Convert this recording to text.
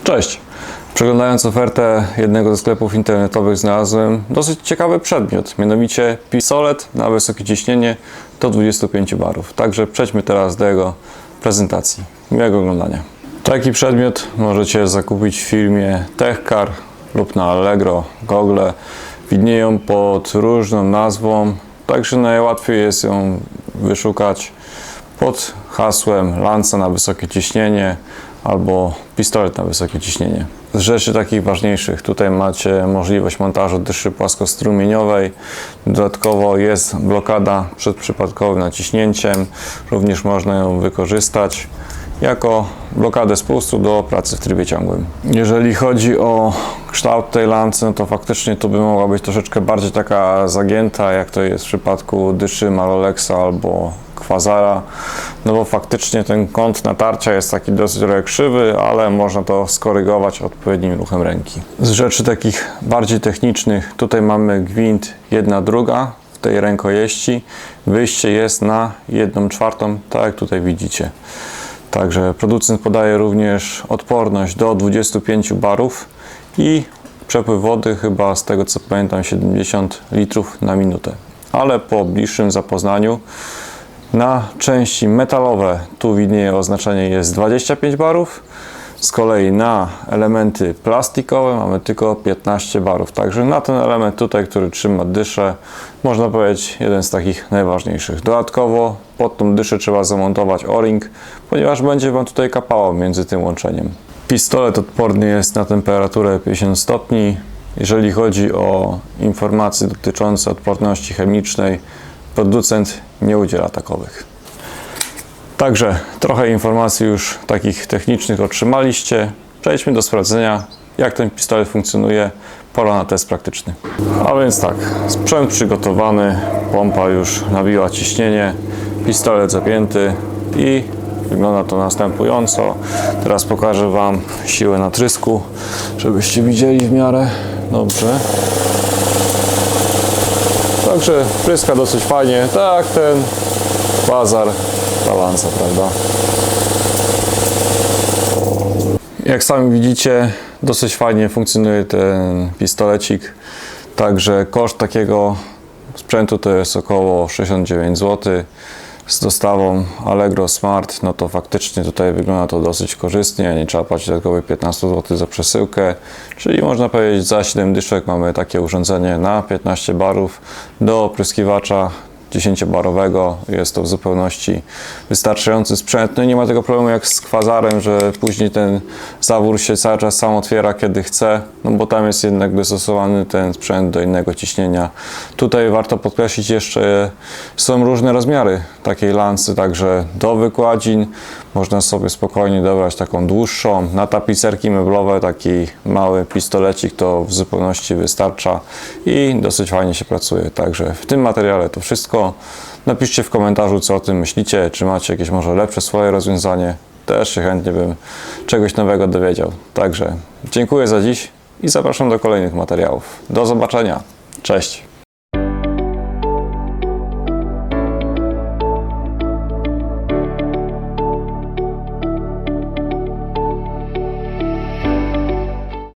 Cześć! Przeglądając ofertę jednego ze sklepów internetowych znalazłem dosyć ciekawy przedmiot, mianowicie pistolet na wysokie ciśnienie do 25 barów. Także przejdźmy teraz do jego prezentacji. Miłego oglądania. Taki przedmiot możecie zakupić w firmie Techcar lub na Allegro, Google. Widnieją pod różną nazwą, także najłatwiej jest ją wyszukać pod hasłem lanca na wysokie ciśnienie albo pistolet na wysokie ciśnienie. Z rzeczy takich ważniejszych, tutaj macie możliwość montażu dyszy płaskostrumieniowej. Dodatkowo jest blokada przed przypadkowym naciśnięciem. Również można ją wykorzystać jako blokadę spustu do pracy w trybie ciągłym. Jeżeli chodzi o kształt tej lancy, no to faktycznie to by mogła być troszeczkę bardziej taka zagięta, jak to jest w przypadku dyszy Malolexa albo Quasara, no bo faktycznie ten kąt natarcia jest taki dosyć trochę krzywy, ale można to skorygować odpowiednim ruchem ręki. Z rzeczy takich bardziej technicznych, tutaj mamy gwint 1/2 w tej rękojeści, wyjście jest na 1/4, tak jak tutaj widzicie. Także producent podaje również odporność do 25 barów i przepływ wody chyba, z tego co pamiętam, 70 litrów na minutę. Ale po bliższym zapoznaniu na części metalowe tu widnieje oznaczenie jest 25 barów, z kolei na elementy plastikowe mamy tylko 15 barów. Także na ten element tutaj, który trzyma dyszę, można powiedzieć jeden z takich najważniejszych. Dodatkowo pod tą dyszę trzeba zamontować o-ring, ponieważ będzie Wam tutaj kapało między tym łączeniem. Pistolet odporny jest na temperaturę 50 stopni. Jeżeli chodzi o informacje dotyczące odporności chemicznej, producent nie udziela takowych. Także trochę informacji już takich technicznych otrzymaliście. Przejdźmy do sprawdzenia, jak ten pistolet funkcjonuje. Pora na test praktyczny. A więc tak, sprzęt przygotowany, pompa już nabiła ciśnienie, pistolet zapięty i wygląda to następująco. Teraz pokażę Wam siłę natrysku, żebyście widzieli w miarę dobrze. Także pryska dosyć fajnie, tak ten Quasar, ta lanca, prawda? Jak sami widzicie, dosyć fajnie funkcjonuje ten pistolecik. Także koszt takiego sprzętu to jest około 69 zł. Z dostawą Allegro Smart, no to faktycznie tutaj wygląda to dosyć korzystnie, nie trzeba płacić dodatkowych 15 zł za przesyłkę, czyli można powiedzieć za 7 dyszek mamy takie urządzenie na 15 barów do opryskiwacza 10-barowego. Jest to w zupełności wystarczający sprzęt. No i nie ma tego problemu jak z Quasarem, że później ten zawór się cały czas sam otwiera kiedy chce, no bo tam jest jednak dostosowany ten sprzęt do innego ciśnienia. Tutaj warto podkreślić jeszcze, są różne rozmiary takiej lancy, także do wykładzin można sobie spokojnie dobrać taką dłuższą. Na tapicerki meblowe taki mały pistolecik to w zupełności wystarcza i dosyć fajnie się pracuje. Także w tym materiale to wszystko. Napiszcie w komentarzu, co o tym myślicie, czy macie jakieś może lepsze swoje rozwiązanie. Też się chętnie bym czegoś nowego dowiedział. Także dziękuję za dziś i zapraszam do kolejnych materiałów. Do zobaczenia. Cześć!